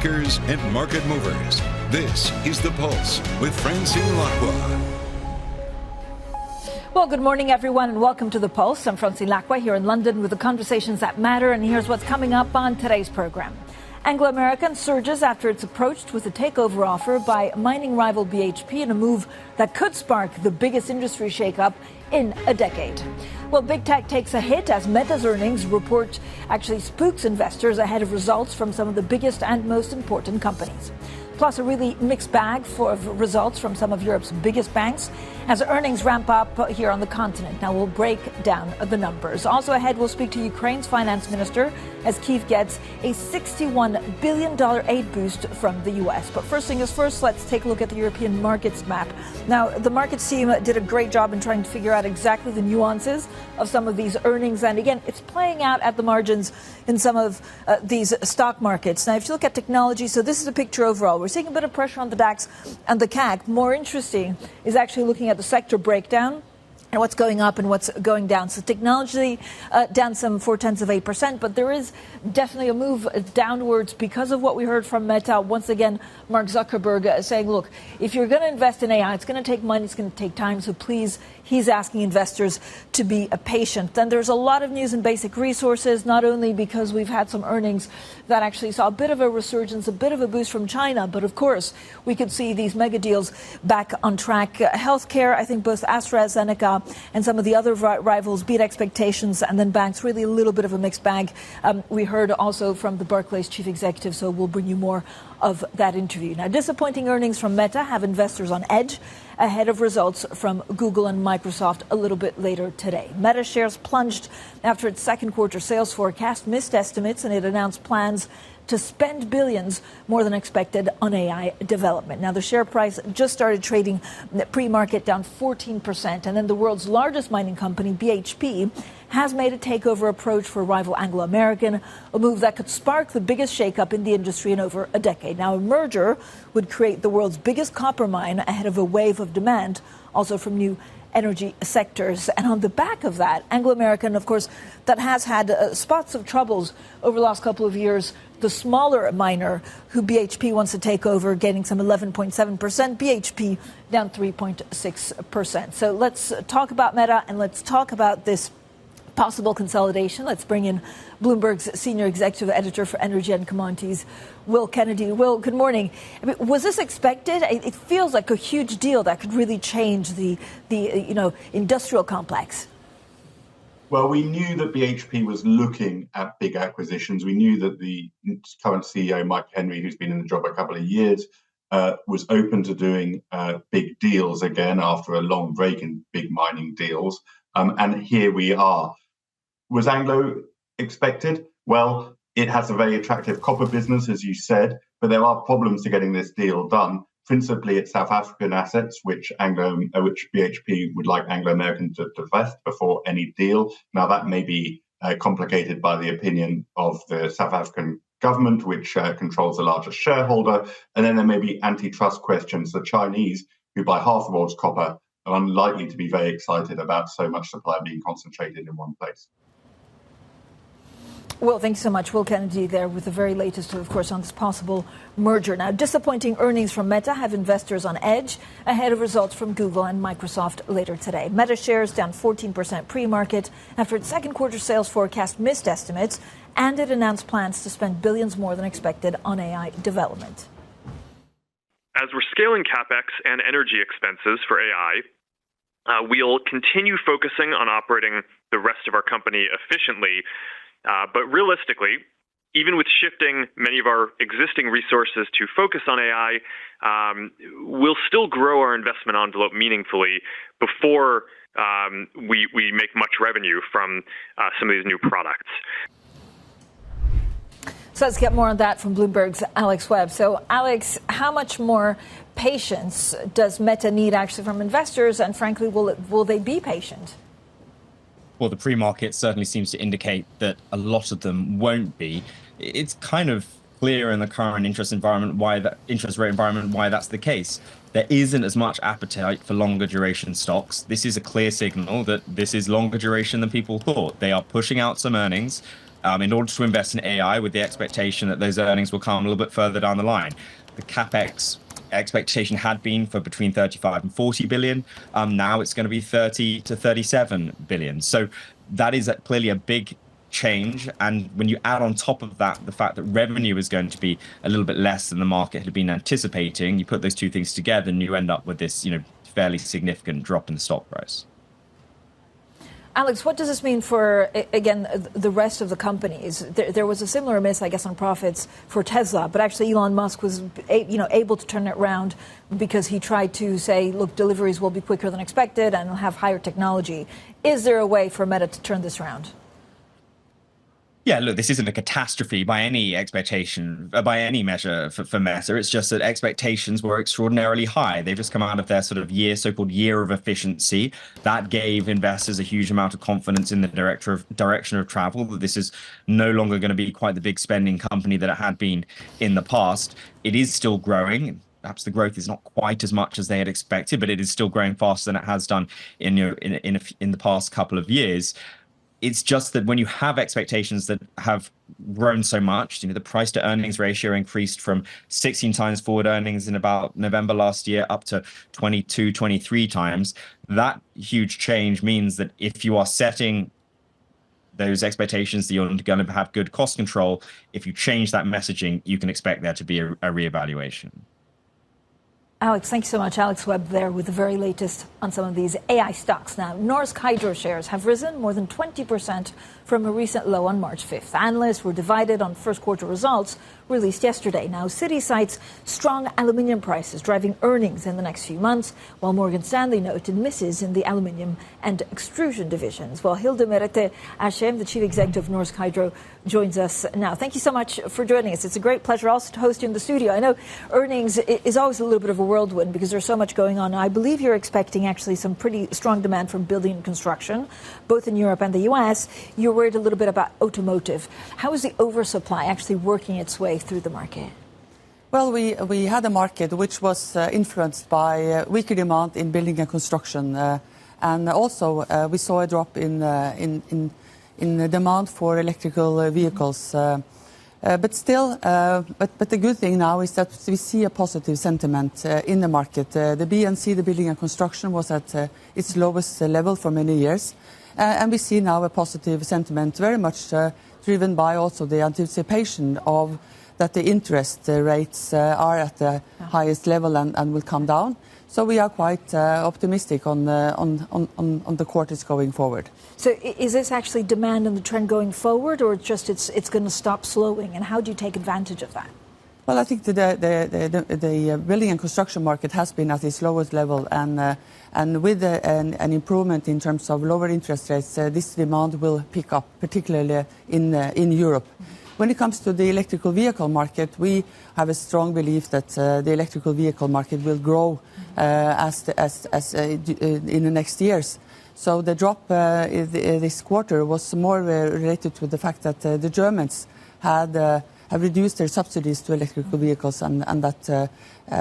makers and market movers. This is The Pulse with Francine Lacqua. Well, good morning, everyone, and welcome to The Pulse. I'm Francine Lacqua here in London with the conversations that matter, and here's what's coming up on today's program. Anglo American surges after it's approached with a takeover offer by mining rival BHP in a move that could spark the biggest industry shakeup in a decade. Well, big tech takes a hit as Meta's earnings report actually spooks investors ahead of results from some of the biggest and most important companies. Plus, a really mixed bag of results from some of Europe's biggest banks as earnings ramp up here on the continent. Now, we'll break down the numbers. Also ahead, we'll speak to Ukraine's finance minister as Kyiv gets a $61 billion aid boost from the U.S. But first thing is first, let's take a look at the European markets map. Now, the markets team did a great job in trying to figure out exactly the nuances of some of these earnings. And again, it's playing out at the margins in some of these stock markets. Now, if you look at technology, so this is a picture overall. We're seeing a bit of pressure on the DAX and the CAC. More interesting is actually looking at the sector breakdown and what's going up and what's going down. So technology down some 0.4%, but there is definitely a move downwards because of what we heard from Meta. Once again, Mark Zuckerberg saying, look, if you're going to invest in AI, it's going to take money, it's going to take time. So please, he's asking investors to be patient. Then there's a lot of news in basic resources, not only because we've had some earnings that actually saw a bit of a resurgence, a bit of a boost from China. But of course, we could see these mega deals back on track. Healthcare, I think both AstraZeneca and some of the other rivals beat expectations, and then banks, really a little bit of a mixed bag. We heard also from the Barclays chief executive, so we'll bring you more of that interview. Now, disappointing earnings from Meta have investors on edge ahead of results from Google and Microsoft a little bit later today. Meta shares plunged after its second quarter sales forecast missed estimates, and it announced plans to spend billions more than expected on AI development. Now, the share price just started trading pre-market down 14%. And then the world's largest mining company, BHP, has made a takeover approach for rival Anglo American, a move that could spark the biggest shakeup in the industry in over a decade. Now, a merger would create the world's biggest copper mine ahead of a wave of demand, also from new energy sectors. And on the back of that, Anglo American, of course, that has had spots of troubles over the last couple of years. The smaller miner who BHP wants to take over, gaining some 11.7%, BHP down 3.6%. So let's talk about Meta and let's talk about this possible consolidation. Let's bring in Bloomberg's senior executive editor for energy and commodities, Will Kennedy. Will, good morning. I mean, was this expected? It feels like a huge deal that could really change the industrial complex. Well, we knew that BHP was looking at big acquisitions. We knew that the current CEO, Mike Henry, who's been in the job a couple of years, was open to doing big deals again after a long break in big mining deals. And here we are. Was Anglo expected? Well, it has a very attractive copper business, as you said, but there are problems to getting this deal done. Principally, it's South African assets, which BHP would like Anglo American to divest before any deal. Now, that may be complicated by the opinion of the South African government, which controls the largest shareholder. And then there may be antitrust questions. The Chinese, who buy half the world's copper, are unlikely to be very excited about so much supply being concentrated in one place. Well, thank you so much. Will Kennedy there with the very latest, of course, on this possible merger. Now, disappointing earnings from Meta have investors on edge ahead of results from Google and Microsoft later today. Meta shares down 14% pre-market after its second quarter sales forecast missed estimates, and it announced plans to spend billions more than expected on AI development. As we're scaling CapEx and energy expenses for AI, we'll continue focusing on operating the rest of our company efficiently. But realistically, even with shifting many of our existing resources to focus on AI, we'll still grow our investment envelope meaningfully before we make much revenue from some of these new products. So let's get more on that from Bloomberg's Alex Webb. So, Alex, how much more patience does Meta need actually from investors? And frankly, will they be patient? Well, the pre-market certainly seems to indicate that a lot of them won't be. It's kind of clear in the current interest rate environment why that's the case. There isn't as much appetite for longer duration stocks. This is a clear signal that this is longer duration than people thought. They are pushing out some earnings. in order to invest in AI with the expectation that those earnings will come a little bit further down the line. The CapEx expectation had been for between 35 and 40 billion. Now it's going to be 30 to 37 billion. So that is clearly a big change. And when you add on top of that the fact that revenue is going to be a little bit less than the market had been anticipating, you put those two things together and you end up with this, fairly significant drop in the stock price. Alex, what does this mean for, again, the rest of the companies? There was a similar miss, I guess, on profits for Tesla, but actually Elon Musk was able to turn it around because he tried to say, look, deliveries will be quicker than expected and will have higher technology. Is there a way for Meta to turn this around? Yeah, look, this isn't a catastrophe by any expectation, by any measure for Meta. It's just that expectations were extraordinarily high. They've just come out of their sort of so-called year of efficiency. That gave investors a huge amount of confidence in the direction of travel, that this is no longer going to be quite the big spending company that it had been in the past. It is still growing. Perhaps the growth is not quite as much as they had expected, but it is still growing faster than it has done in the past couple of years. It's just that when you have expectations that have grown so much, the price to earnings ratio increased from 16 times forward earnings in about November last year up to 22, 23 times. That huge change means that if you are setting those expectations that you're going to have good cost control, if you change that messaging, you can expect there to be a reevaluation. Alex, thank you so much. Alex Webb there with the very latest on some of these AI stocks. Now, Norsk Hydro shares have risen more than 20% from a recent low on March 5th. Analysts were divided on first quarter results released yesterday. Now, Citi cites strong aluminium prices driving earnings in the next few months, while Morgan Stanley noted misses in the aluminium and extrusion divisions. Well, Hilde Merete Asheim, the chief executive of Norsk Hydro, joins us now. Thank you so much for joining us. It's a great pleasure also to host you in the studio. I know earnings is always a little bit of a whirlwind because there's so much going on. I believe you're expecting actually some pretty strong demand from building and construction, both in Europe and the US. You're worried a little bit about automotive. How is the oversupply actually working its way through the market? Well, we had a market which was influenced by weaker demand in building and construction, and also we saw a drop in the demand for electrical vehicles. But still, but the good thing now is that we see a positive sentiment in the market. The BNC, the building and construction, was at its lowest level for many years. And we see now a positive sentiment, very much driven by also the anticipation of that the interest rates are at the highest level and will come down. So we are quite optimistic on the quarters going forward. So is this actually demand and the trend going forward, or just it's going to stop slowing? And how do you take advantage of that? Well, I think the building and construction market has been at its lowest level, and with an improvement in terms of lower interest rates, this demand will pick up, particularly in Europe. When it comes to the electrical vehicle market, we have a strong belief that the electrical vehicle market will grow in the next years. So the drop this quarter was more related to the fact that the Germans have reduced their subsidies to electrical vehicles, and that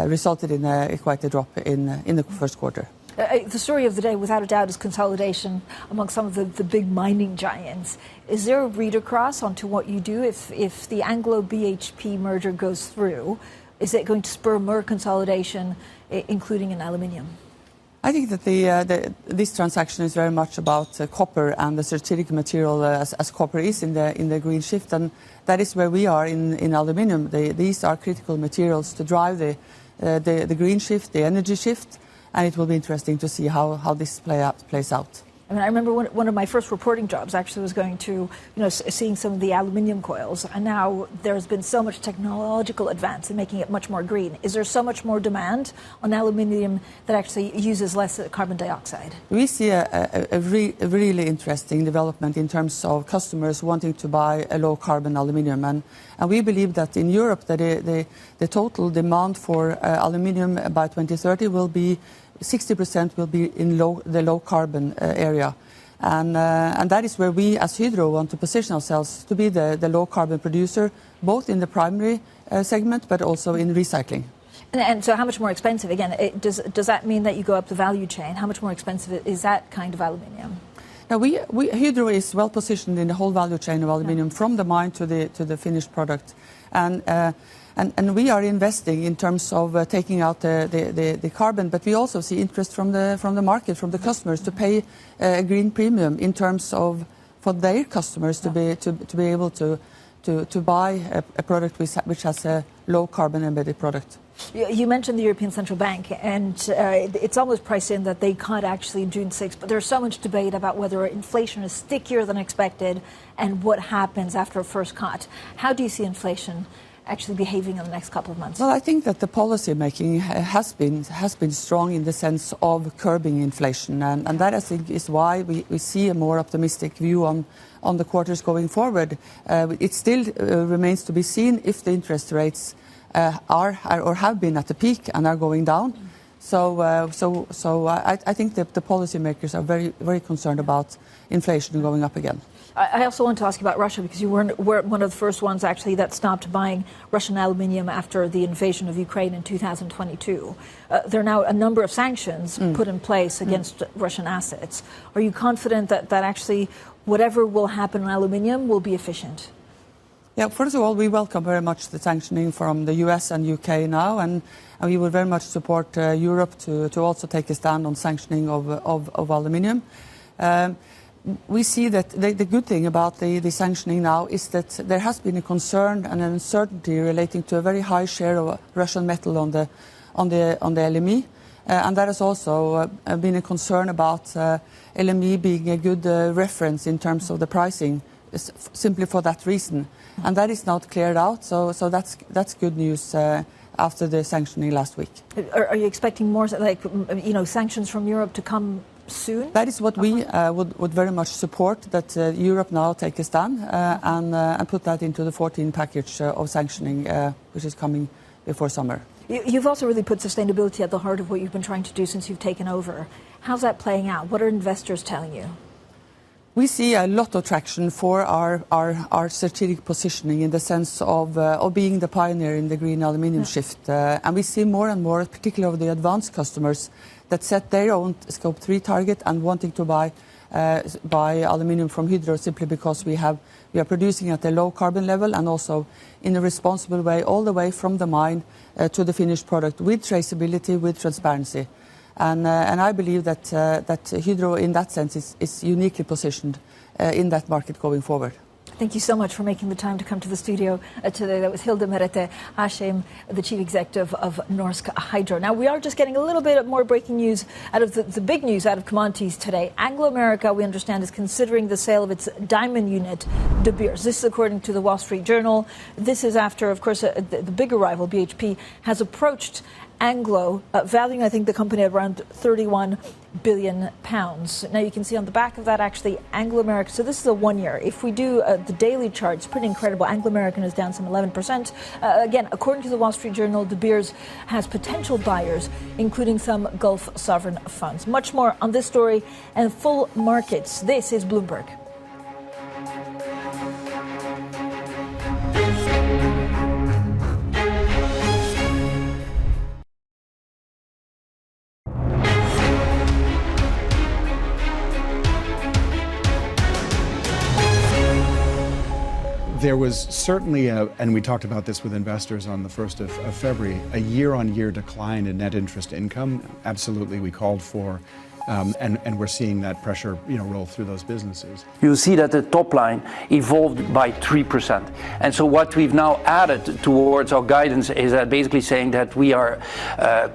resulted in quite a drop in the first quarter. The story of the day, without a doubt, is consolidation among some of the big mining giants. Is there a read across onto what you do if the Anglo-BHP merger goes through? Is it going to spur more consolidation, including in aluminium? I think that this transaction is very much about copper and the strategic material as copper is in the green shift, and that is where we are in aluminium. These are critical materials to drive the green shift, the energy shift. And it will be interesting to see how this plays out. I mean, I remember one of my first reporting jobs actually was going to, seeing some of the aluminium coils. And now there's been so much technological advance in making it much more green. Is there so much more demand on aluminium that actually uses less carbon dioxide? We see a really interesting development in terms of customers wanting to buy a low carbon aluminium. And we believe that in Europe, that the total demand for aluminium by 2030 will be 60% will be in the low carbon area. And that is where we as Hydro want to position ourselves to be the low carbon producer, both in the primary segment, but also in recycling. And so how much more expensive, again, does that mean that you go up the value chain? How much more expensive is that kind of aluminium? Now Hydro is well positioned in the whole value chain of aluminium, from the mine to the finished product, and we are investing in terms of taking out the carbon, but we also see interest from the market, from the customers, to pay a green premium in terms of for their customers to be able to buy a product which has a low carbon embedded product. You mentioned the European Central Bank, and it's almost priced in that they cut actually in June 6th, but there's so much debate about whether inflation is stickier than expected and what happens after a first cut. How do you see inflation actually behaving in the next couple of months? Well, I think that the policy making has been strong in the sense of curbing inflation, and that I think is why we see a more optimistic view on the quarters going forward. It still remains to be seen if the interest rates are or have been at the peak and are going down. So I think that the policymakers are very, very concerned about inflation going up again. I also want to ask you about Russia, because you were one of the first ones actually that stopped buying Russian aluminium after the invasion of Ukraine in 2022. There are now a number of sanctions put in place against Russian assets. Are you confident that actually whatever will happen in aluminium will be efficient? Yeah, first of all, we welcome very much the sanctioning from the US and UK now, and we will very much support Europe to also take a stand on sanctioning of aluminium. We see that the good thing about the sanctioning now is that there has been a concern and an uncertainty relating to a very high share of Russian metal on the LME, and that has also been a concern about LME being a good reference in terms of the pricing, simply for that reason. And that is now cleared out, so that's good news after the sanctioning last week. Are you expecting more, like, sanctions from Europe to come soon? That is what we would very much support, that Europe now take a stand and put that into the 14 package of sanctioning, which is coming before summer. You've also really put sustainability at the heart of what you've been trying to do since you've taken over. How's that playing out? What are investors telling you? We see a lot of traction for our strategic positioning in the sense of being the pioneer in the green aluminium shift. And we see more and more, particularly of the advanced customers, that set their own Scope 3 target and wanting to buy aluminium from Hydro simply because we are producing at a low carbon level and also in a responsible way, all the way from the mine to the finished product, with traceability, with transparency. And I believe that Hydro, in that sense, is uniquely positioned in that market going forward. Thank you so much for making the time to come to the studio today. That was Hilde Merete Asheim, the Chief Executive of Norsk Hydro. Now, we are just getting a little bit more breaking news out of the big news out of commodities today. Anglo America, we understand, is considering the sale of its diamond unit, De Beers. This is according to the Wall Street Journal. This is after, of course, the bigger rival, BHP, has approached Anglo, valuing, I think, the company at around £31 billion. Now, you can see on the back of that, actually, Anglo American. So this is a 1 year. If we do the daily chart, it's pretty incredible. Anglo American is down some 11%. Again, according to the Wall Street Journal, De Beers has potential buyers, including some Gulf sovereign funds. Much more on this story and full markets. This is Bloomberg. There was certainly and we talked about this with investors on the 1st of February, a year-on-year decline in net interest income. Absolutely, we called for, and we're seeing that pressure, roll through those businesses. You see that the top line evolved by 3%. And so what we've now added towards our guidance is basically saying that we are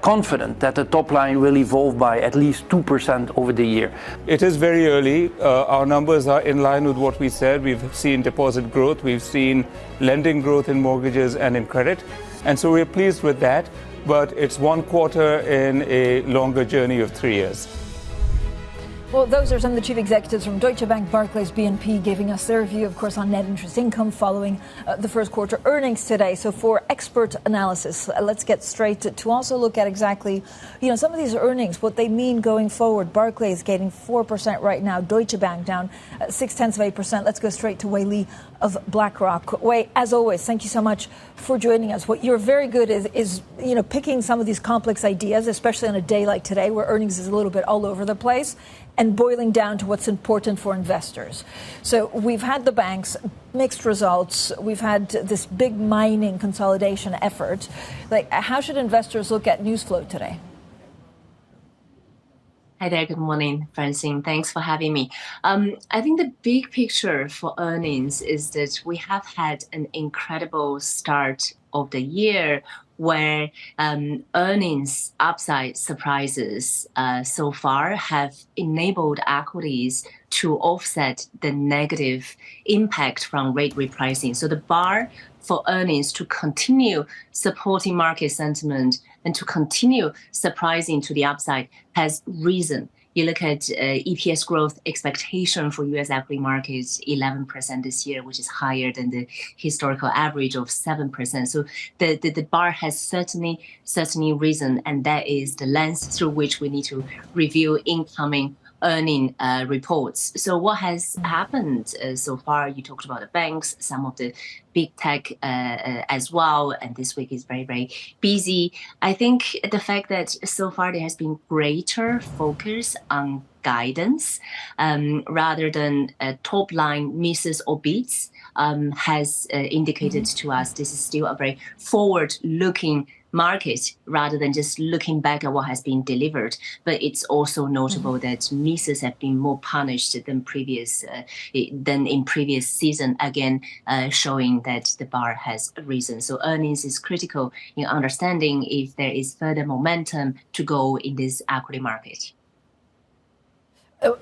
confident that the top line will evolve by at least 2% over the year. It is very early. Our numbers are in line with what we said. We've seen deposit growth. We've seen lending growth in mortgages and in credit. And so we're pleased with that. But it's one quarter in a longer journey of 3 years. Well, those are some of the chief executives from Deutsche Bank, Barclays, BNP, giving us their view, of course, on net interest income following the first quarter earnings today. So for expert analysis, let's get straight to also look at exactly, some of these earnings, what they mean going forward. Barclays getting 4% right now. Deutsche Bank down 0.6%. Let's go straight to Wei Li of BlackRock. Wei, as always, thank you so much for joining us. What you're very good is picking some of these complex ideas, especially on a day like today where earnings is a little bit all over the place, and boiling down to what's important for investors. So we've had the banks, mixed results. We've had this big mining consolidation effort. Like, how should investors look at news flow today? Hi there. Good morning, Francine. Thanks for having me. I think the big picture for earnings is that we have had an incredible start of the year where earnings upside surprises so far have enabled equities to offset the negative impact from rate repricing. So the bar for earnings to continue supporting market sentiment and to continue surprising to the upside has risen. You look at EPS growth expectation for U.S. equity markets, 11% this year, which is higher than the historical average of 7%. So the bar has certainly risen, and that is the lens through which we need to review incoming earning reports. So what has happened so far? You talked about the banks, some of the big tech as well, and this week is very, very busy. I think the fact that so far there has been greater focus on guidance rather than top line misses or beats has indicated to us this is still a very forward-looking market rather than just looking back at what has been delivered. But it's also notable that misses have been more punished than in previous season, again showing that the bar has risen. So earnings is critical in understanding if there is further momentum to go in this equity market.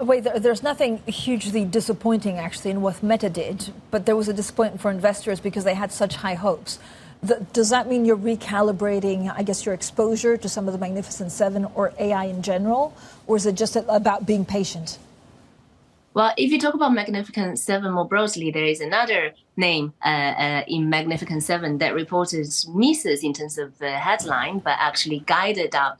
Wait, there's nothing hugely disappointing actually in what Meta did, but there was a disappointment for investors because they had such high hopes. Does that mean you're recalibrating, I guess, your exposure to some of the Magnificent Seven or AI in general? Or is it just about being patient? Well, if you talk about Magnificent Seven more broadly, there is another name in Magnificent Seven that reported misses in terms of the headline, but actually guided up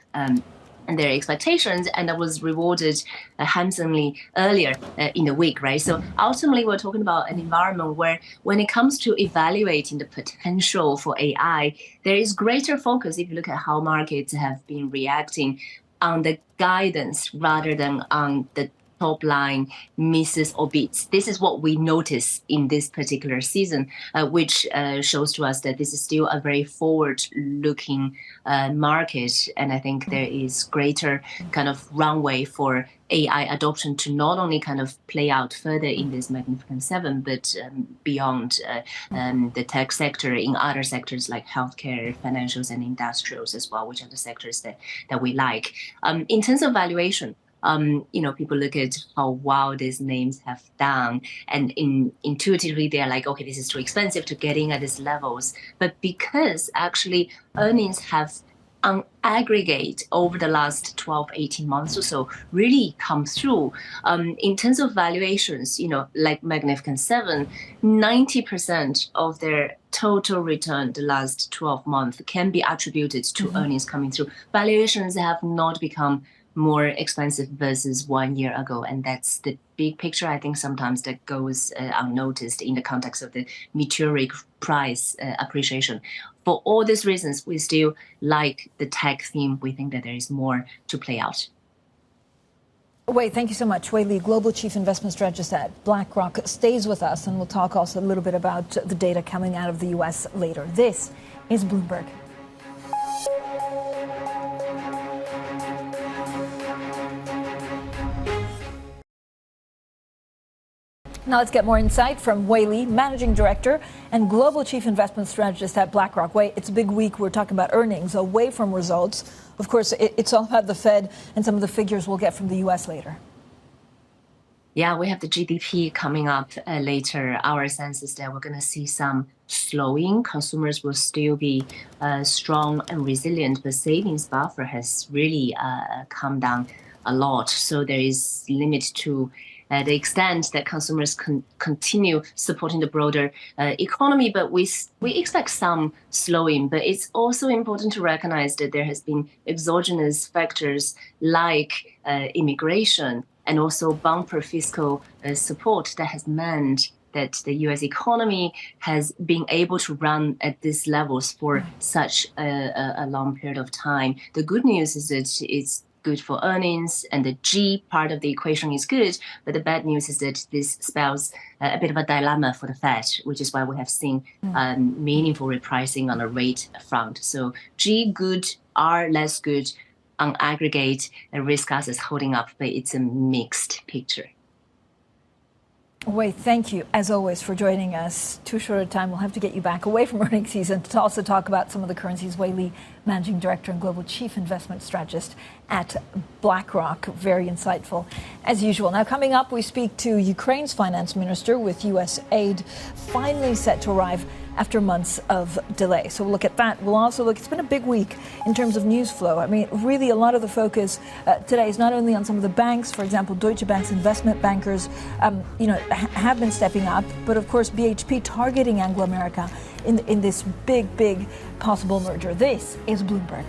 their expectations, and that was rewarded handsomely earlier in the week, right? So ultimately, we're talking about an environment where when it comes to evaluating the potential for AI, there is greater focus, if you look at how markets have been reacting, on the guidance rather than on the top line misses or beats. This is what we notice in this particular season, which shows to us that this is still a very forward-looking market. And I think there is greater kind of runway for AI adoption to not only kind of play out further in this Magnificent Seven, but beyond the tech sector, in other sectors like healthcare, financials, and industrials as well, which are the sectors that we like. In terms of valuation, people look at how well these names have done, and intuitively they're like, okay, this is too expensive to get in at these levels. But because actually earnings have on aggregate over the last 12, 18 months or so really come through. In terms of valuations, like Magnificent Seven, 90% of their total return the last 12 months can be attributed to earnings coming through. Valuations have not become more expensive versus 1 year ago. And that's the big picture. I think sometimes that goes unnoticed in the context of the meteoric price appreciation. For all these reasons, we still like the tech theme. We think that there is more to play out. Wei, thank you so much. Wei Li, Global Chief Investment Strategist at BlackRock, stays with us, and we'll talk also a little bit about the data coming out of the U.S. later. This is Bloomberg. Now let's get more insight from Wei Li, Managing Director and Global Chief Investment Strategist at BlackRock. Wei, it's a big week. We're talking about earnings away from results. Of course, it's all about the Fed and some of the figures we'll get from the U.S. later. Yeah, we have the GDP coming up later. Our sense is that we're going to see some slowing. Consumers will still be strong and resilient, but savings buffer has really come down a lot. So there is limit to the extent that consumers continue supporting the broader economy, but we expect some slowing. But it's also important to recognize that there has been exogenous factors like immigration and also bumper fiscal support that has meant that the U.S. economy has been able to run at these levels for such a long period of time. The good news is that it's good for earnings, and the G part of the equation is good. But the bad news is that this spells a bit of a dilemma for the Fed, which is why we have seen meaningful repricing on the rate front. So G good, R less good. On aggregate, the risk assets holding up, but it's a mixed picture. Wei, thank you, as always, for joining us. Too short a time. We'll have to get you back away from earnings season to also talk about some of the currencies. Wei Li, Managing Director and Global Chief Investment Strategist at BlackRock. Very insightful, as usual. Now, coming up, we speak to Ukraine's finance minister with U.S. aid finally set to arrive after months of delay. So we'll look at that. We'll also look, it's been a big week in terms of news flow. I mean, really a lot of the focus today is not only on some of the banks, for example, Deutsche Bank's investment bankers, have been stepping up, but of course BHP targeting Anglo American in this big possible merger. This is Bloomberg.